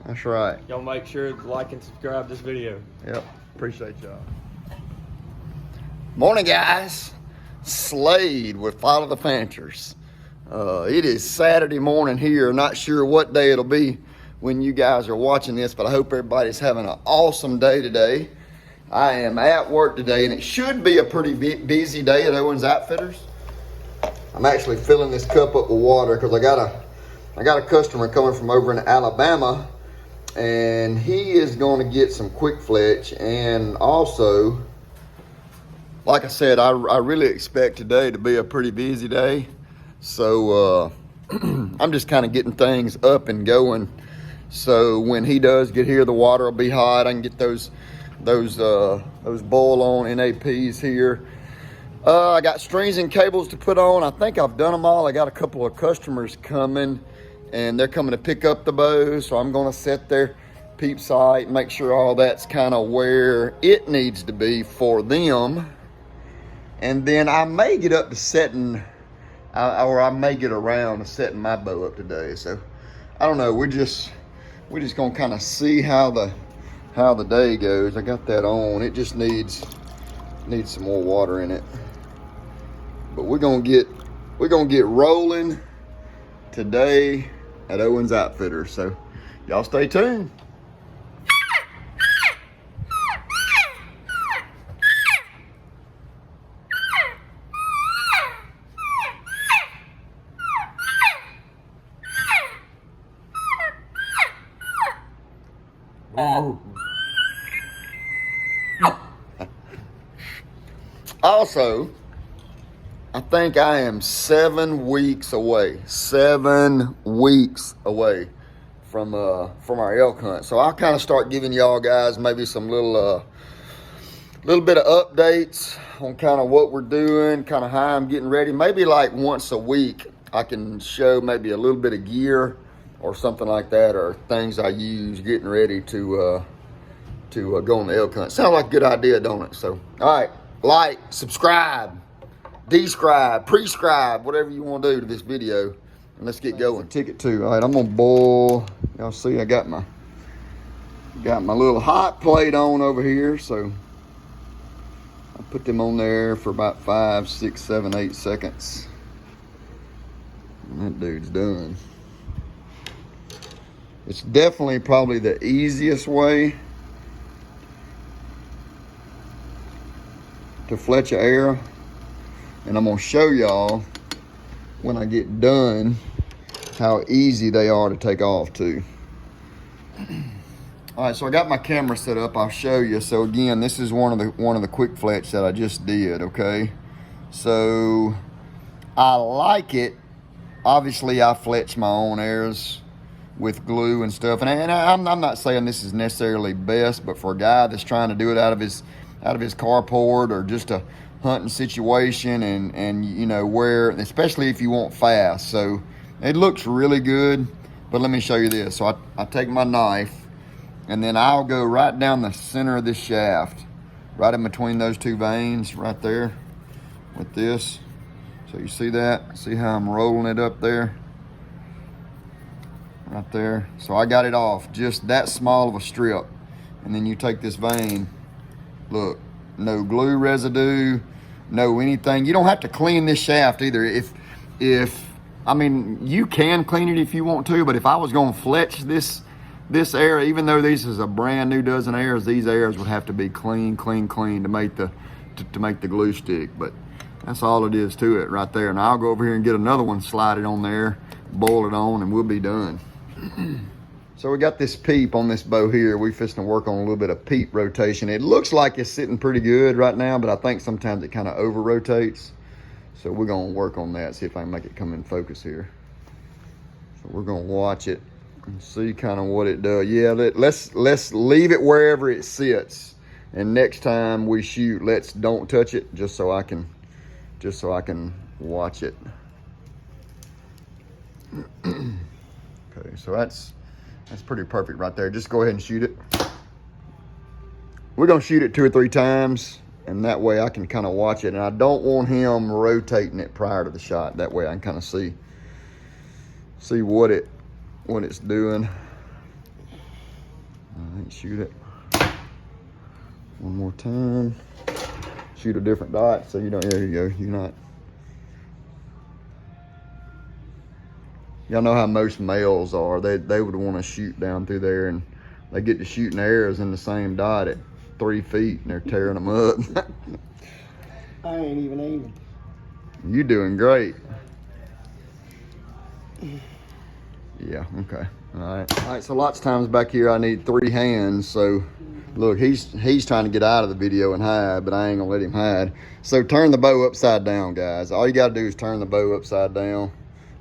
That's right. Y'all make sure to like and subscribe this video. Yep. Appreciate y'all. Morning, guys. Slade with Follow the Fanchers. It is Saturday morning here. Not sure what day it'll be when you guys are watching this, but I hope everybody's having an awesome day today. I am at work today, and it should be a pretty busy day at Owens Outfitters. I'm actually filling this cup up with water because I got a customer coming from over in Alabama, and he is going to get some quick fletch. And also, like I said, I really expect today to be a pretty busy day. So I'm just kind of getting things up and going. So when he does get here, the water will be hot. I can get those boil on NAPs here. I got strings and cables to put on. I think I've done them all. I got a couple of customers coming, and they're coming to pick up the bows. So I'm going to set their Peep site, make sure all that's kind of where it needs to be for them. And then I may get up to setting, or I may get around to setting my bow up today. So I don't know. We're just gonna kind of see how the day goes. I got that on. It just needs some more water in it. But we're gonna get rolling today at Owens Outfitters. So y'all stay tuned. Also, I think I am 7 weeks away. 7 weeks away from our elk hunt. So I'll kind of start giving y'all guys maybe some little bit of updates on kind of what we're doing, kind of how I'm getting ready. Maybe like once a week I can show maybe a little bit of gear or something like that, or things I use getting ready to go on the elk hunt. Sounds like a good idea, don't it? So, all right, like, subscribe, describe, prescribe, whatever you want to do to this video, and let's get going. Ticket 2. All right, I'm gonna boil. Y'all see, I got my little hot plate on over here, so I put them on there for about 5, 6, 7, 8 seconds. And that dude's done. It's definitely probably the easiest way to fletch an arrow, and I'm gonna show y'all when I get done how easy they are to take off too. All right, so I got my camera set up. I'll show you. So again, this is one of the quick fletch that I just did. Okay, so I like it. Obviously, I fletch my own arrows with glue and stuff, and I'm not saying this is necessarily best, but for a guy that's trying to do it out of his carport or just a hunting situation, and you know, where, especially if you want fast. So it looks really good. But let me show you this. So I take my knife, and then I'll go right down the center of this shaft, right in between those two veins right there with this. So you see that? See how I'm rolling it up there? Right there. So I got it off just that small of a strip. And then you take this vein, look, no glue residue, no anything. You don't have to clean this shaft either. I mean, you can clean it if you want to, but if I was gonna fletch this arrow, even though this is a brand new dozen arrows, these arrows would have to be clean to make the glue stick. But that's all it is to it right there. And I'll go over here and get another one, slide it on there, boil it on, and we'll be done. So we got this Peep on this bow here. We fixing to work on a little bit of Peep rotation. It looks like it's sitting pretty good right now, but I think sometimes it kind of over rotates. So we're gonna work on that, see if I can make it come in focus here. So we're gonna watch it and see kind of what it does. Yeah, let's leave it wherever it sits. And next time we shoot, don't touch it, just so I can watch it. Okay, so that's pretty perfect right there. Just go ahead and shoot it. We're gonna shoot it 2 or 3 times, and that way I can kind of watch it. And I don't want him rotating it prior to the shot. That way I can kind of see what it's doing. shoot it. One more time. Shoot a different dot so you don't, there you go, you're not. Y'all know how most males are. They would want to shoot down through there, and they get to shooting arrows in the same dot at 3 feet and they're tearing them up. I ain't even aiming. You doing great. Yeah, okay. All right, so lots of times back here I need 3 hands, so look, he's trying to get out of the video and hide, but I ain't gonna let him hide. So turn the bow upside down, guys. All you gotta do is turn the bow upside down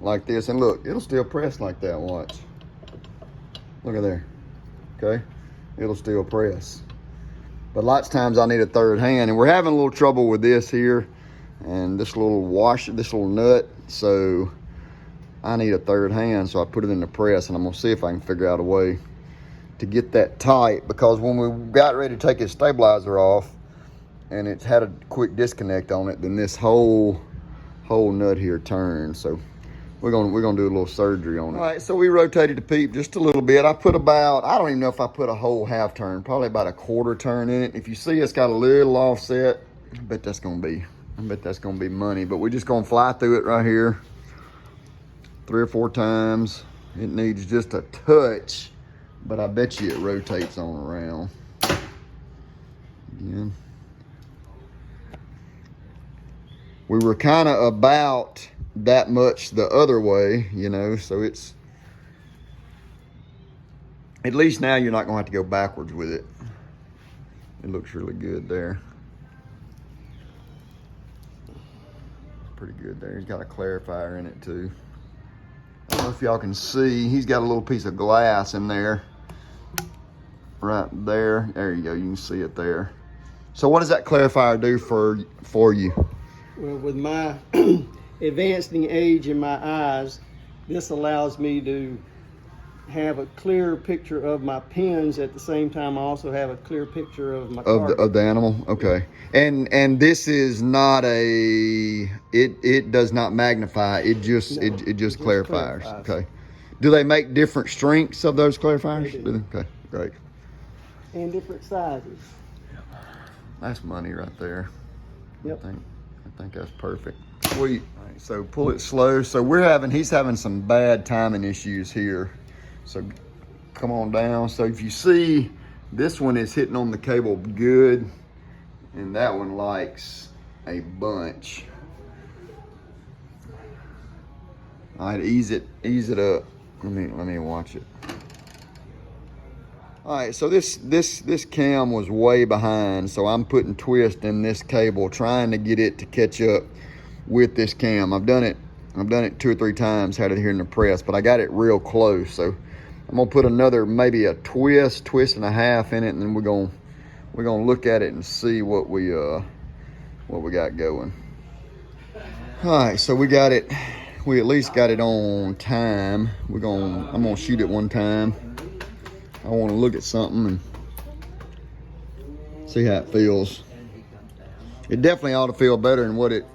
like this, and look, it'll still press like that. Watch. Look at there. Okay? It'll still press. But lots of times I need a 3rd hand, and we're having a little trouble with this here and this little washer, this little nut, so I need a 3rd hand, so I put it in the press, and I'm gonna see if I can figure out a way to get that tight, because when we got ready to take his stabilizer off and it's had a quick disconnect on it, then this whole nut here turned. So we're gonna do a little surgery on it. All right, so we rotated the Peep just a little bit. I put about, I don't even know if I put a whole half turn, probably about a 1/4 turn in it. If you see it's got a little offset, I bet that's gonna be money. But we're just gonna fly through it right here 3 or 4 times. It needs just a touch, but I bet you it rotates on around. Again. We were kind of about that much the other way, you know, so it's, at least now you're not gonna have to go backwards with it. It looks really good there. It's pretty good there. He's got a clarifier in it too. I don't know if y'all can see, he's got a little piece of glass in there. Right there. There you go, you can see it there. So what does that clarifier do for you? Well, with my advancing age in my eyes, this allows me to have a clear picture of my pins. At the same time, I also have a clear picture of my of the animal. Okay, and this is not a, it does not magnify. It just it just clarifies. Okay. Do they make different strengths of those clarifiers? They do. Okay, great. And different sizes. That's money right there. Yep. I think that's perfect. Sweet. All right, so pull it slow. So he's having some bad timing issues here. So come on down. So if you see, this one is hitting on the cable good, and that one likes a bunch. All right, ease it up. Let me watch it. All right, so this cam was way behind, so I'm putting twist in this cable, trying to get it to catch up with this cam. I've done it 2 or 3 times, had it here in the press, but I got it real close. So I'm gonna put another, maybe a twist and a half in it, and then we're gonna look at it and see what we got going. All right, so we got it. We at least got it on time. I'm gonna shoot it one time. I want to look at something and see how it feels. It definitely ought to feel better than what it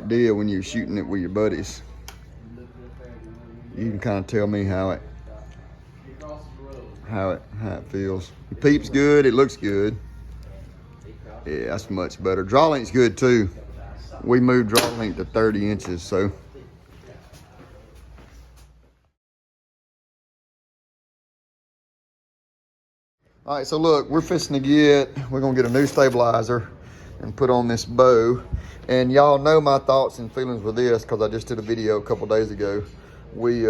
did when you were shooting it with your buddies. You can kind of tell me how it feels. The Peep's good. It looks good. Yeah, that's much better. Draw length's good too. We moved draw length to 30 inches, so. All right, so look, we're gonna get a new stabilizer and put on this bow. And y'all know my thoughts and feelings with this, because I just did a video a couple days ago. We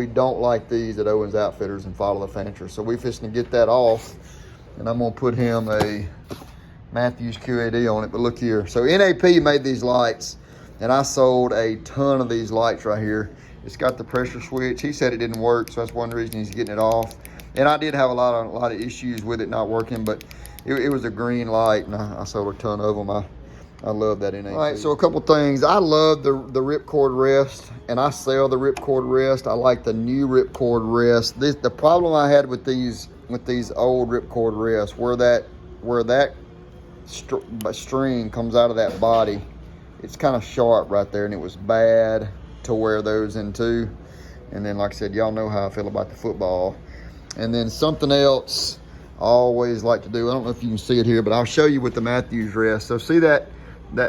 don't like these at Owens Outfitters and Follow the Fancher. So we fixing to get that off, and I'm gonna put him a Matthews QAD on it. But look here, so NAP made these lights, and I sold a ton of these lights right here. It's got the pressure switch. He said it didn't work, so that's one reason he's getting it off. And I did have a lot of issues with it not working, but it was a green light, and I sold a ton of them. I love that NAP. All right, so a couple things. I love the ripcord rest, and I sell the ripcord rest. I like the new ripcord rest. The problem I had with these old ripcord rests, where that string comes out of that body, it's kind of sharp right there, and it was bad to wear those into. And then, like I said, y'all know how I feel about the football. And then something else I always like to do, I don't know if you can see it here, but I'll show you with the Matthews rest. So see that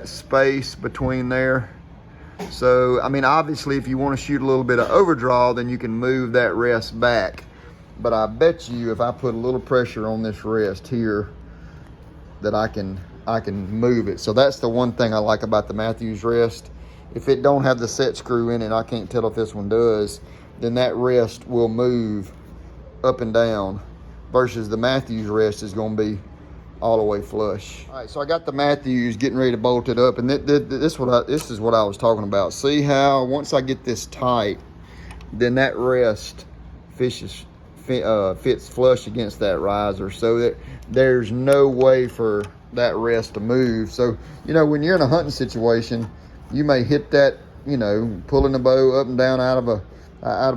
space between there? So, I mean, obviously if you want to shoot a little bit of overdraw, then you can move that rest back. But I bet you if I put a little pressure on this rest here, that I can move it. So that's the one thing I like about the Matthews rest. If it don't have the set screw in it, I can't tell if this one does, then that rest will move up and down, versus the Matthews rest is going to be all the way flush. All right, so I got the Matthews getting ready to bolt it up, and this is what I was talking about. See how once I get this tight, then that rest fits flush against that riser, so that there's no way for that rest to move. So, you know, when you're in a hunting situation, you may hit that, you know, pulling the bow up and down out of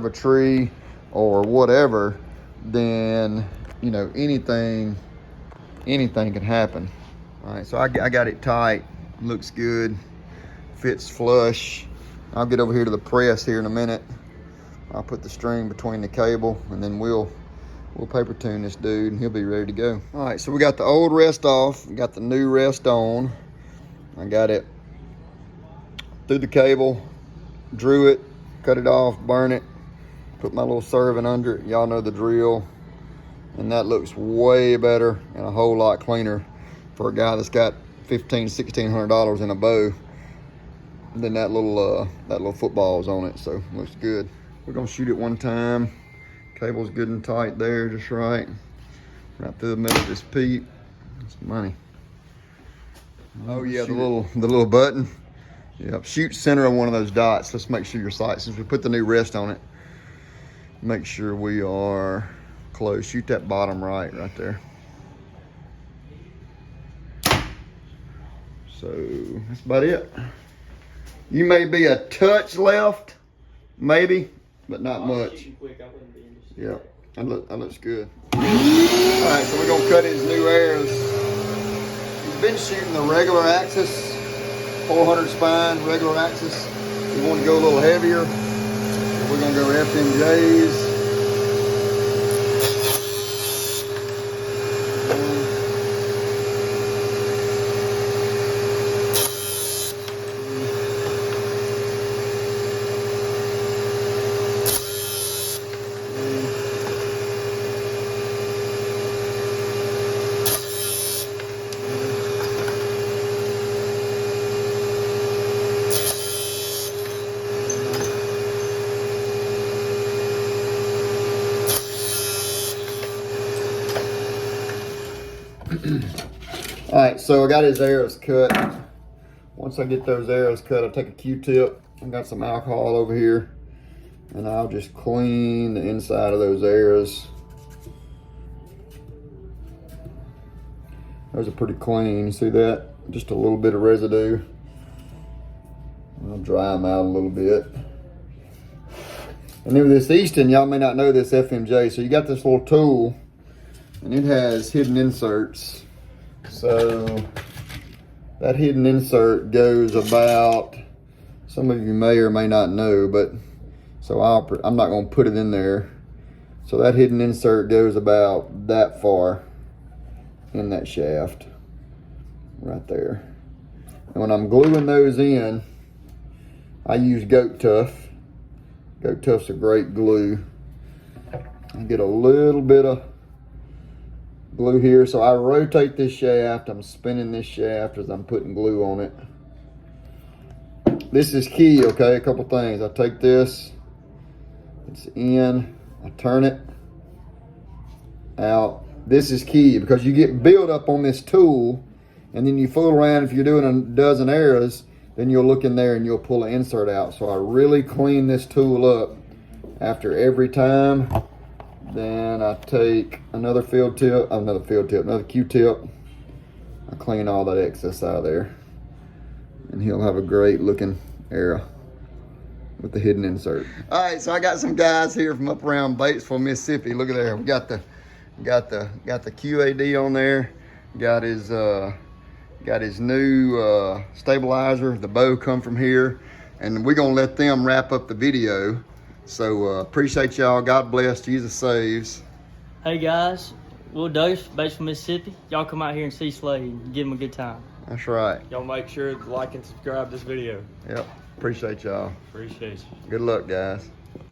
a tree or whatever, then, you know, anything can happen. All right, so I got it tight, looks good, fits flush. I'll get over here to the press here in a minute. I'll put the string between the cable, and then we'll paper tune this dude, and he'll be ready to go. All right, so we got the old rest off, we got the new rest on. I got it through the cable, drew it, cut it off, burn it, put my little servant under it. Y'all know the drill. And that looks way better and a whole lot cleaner for a guy that's got $1,500–1,600 in a bow than that little football's on it. So looks good. We're gonna shoot it one time. Cable's good and tight there, just right through the middle of this Peep. That's money. Oh yeah, the little button. Yep, shoot center of one of those dots. Let's make sure your sight, since we put the new rest on it, make sure we are close. Shoot that bottom right there. So that's about it. You may be a touch left, maybe, but not much. Yep, that looks good. All right, so we're gonna cut his new arrows. He's been shooting the regular axis, 400 spine, regular axis. We want to go a little heavier. We're gonna go FMJs. All right, so I got his arrows cut. Once I get those arrows cut, I'll take a Q-tip. I've got some alcohol over here, and I'll just clean the inside of those arrows. Those are pretty clean, you see that? Just a little bit of residue. I'll dry them out a little bit. And then with this Easton, y'all may not know this FMJ, so you got this little tool, and it has hidden inserts. So that hidden insert goes about, some of you may or may not know, but so I'm not going to put it in there. So that hidden insert goes about that far in that shaft right there. And when I'm gluing those in, I use Goat Tough. Goat Tough's a great glue. I get a little bit of glue here, so I rotate this shaft. I'm spinning this shaft as I'm putting glue on it. This is key, okay? A couple things. I take this, it's in, I turn it out. This is key because you get build up on this tool, and then you fool around. If you're doing a dozen arrows, then you'll look in there and you'll pull an insert out. So I really clean this tool up after every time. Then I take another Q-tip. I clean all that excess out of there, and he'll have a great looking arrow with the hidden insert. All right, so I got some guys here from up around Batesville, Mississippi. Look at there. We got the QAD on there. Got his new stabilizer. The bow come from here, and we're gonna let them wrap up the video. So appreciate y'all. God bless. Jesus saves. Hey guys, Will Douglas, based from Mississippi. Y'all come out here and see Slade and give him a good time. That's right. Y'all make sure to like and subscribe this video. Yep. Appreciate y'all. Appreciate you. Good luck, guys.